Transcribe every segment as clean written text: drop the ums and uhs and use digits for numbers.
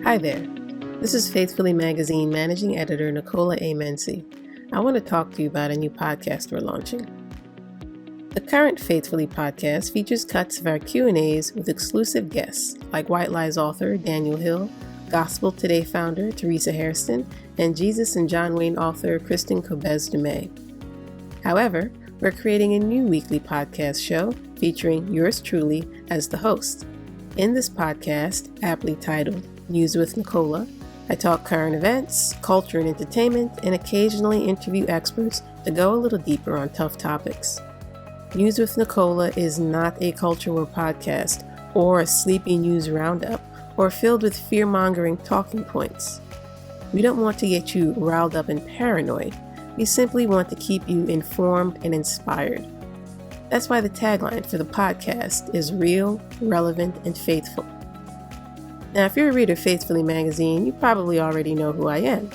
Hi there. This is Faithfully Magazine Managing Editor Nicola Mency. I want to talk to you about a new podcast we're launching. The current Faithfully podcast features cuts of our Q&As with exclusive guests like White Lies author Daniel Hill, Gospel Today founder Teresa Hairston, and Jesus and John Wayne author Kristen Kobes-Dumay. However, we're creating a new weekly podcast show featuring yours truly as the host. In this podcast, aptly titled News with Nicola, I talk current events, culture and entertainment, and occasionally interview experts to go a little deeper on tough topics. News with Nicola is not a culture war podcast or a sleepy news roundup or filled with fear-mongering talking points. We don't want to get you riled up and paranoid. We simply want to keep you informed and inspired. That's why the tagline for the podcast is real, relevant, and faithful. Now, if you're a reader of Faithfully Magazine, you probably already know who I am.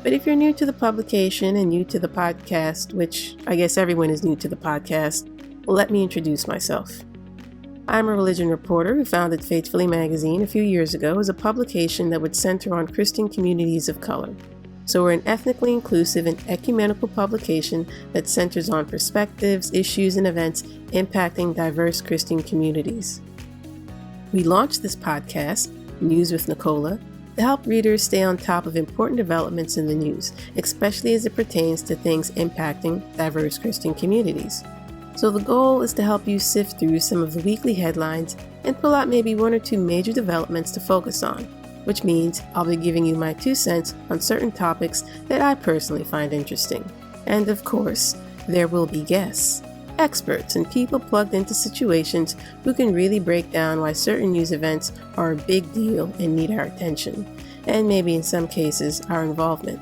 But if you're new to the publication and new to the podcast, which I guess everyone is new to the podcast, let me introduce myself. I'm a religion reporter who founded Faithfully Magazine a few years ago as a publication that would center on Christian communities of color. So we're an ethnically inclusive and ecumenical publication that centers on perspectives, issues, and events impacting diverse Christian communities. We launched this podcast, News with Nicola, to help readers stay on top of important developments in the news, especially as it pertains to things impacting diverse Christian communities. So the goal is to help you sift through some of the weekly headlines and pull out maybe one or two major developments to focus on, which means I'll be giving you my 2 cents on certain topics that I personally find interesting. And of course, there will be guests, experts, and people plugged into situations who can really break down why certain news events are a big deal and need our attention, and maybe in some cases our involvement.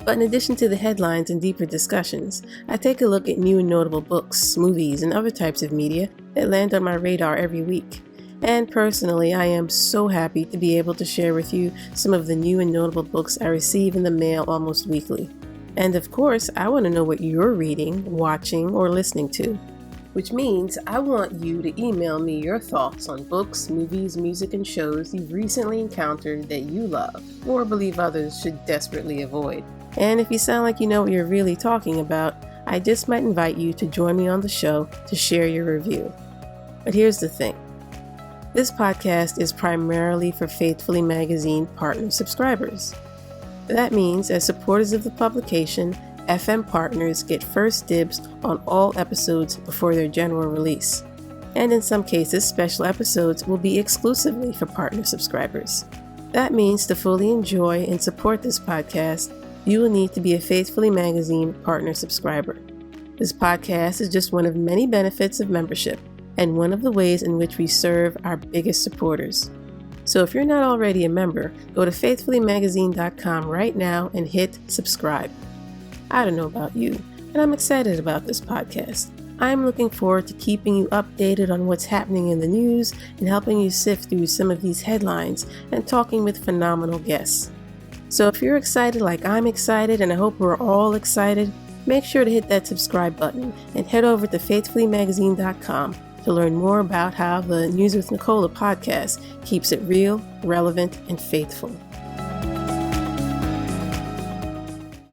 But in addition to the headlines and deeper discussions, I take a look at new and notable books, movies, and other types of media that land on my radar every week. And personally, I am so happy to be able to share with you some of the new and notable books I receive in the mail almost weekly. And of course, I want to know what you're reading, watching, or listening to. Which means I want you to email me your thoughts on books, movies, music, and shows you've recently encountered that you love, or believe others should desperately avoid. And if you sound like you know what you're really talking about, I just might invite you to join me on the show to share your review. But here's the thing. This podcast is primarily for Faithfully Magazine partner subscribers. That means, as supporters of the publication, FM partners get first dibs on all episodes before their general release. And in some cases, special episodes will be exclusively for partner subscribers. That means to fully enjoy and support this podcast, you will need to be a Faithfully Magazine partner subscriber. This podcast is just one of many benefits of membership and one of the ways in which we serve our biggest supporters. So if you're not already a member, go to faithfullymagazine.com right now and hit subscribe. I don't know about you, but I'm excited about this podcast. I'm looking forward to keeping you updated on what's happening in the news and helping you sift through some of these headlines and talking with phenomenal guests. So if you're excited like I'm excited, and I hope we're all excited, make sure to hit that subscribe button and head over to faithfullymagazine.com to learn more about how the News with Nicola podcast keeps it real, relevant, and faithful.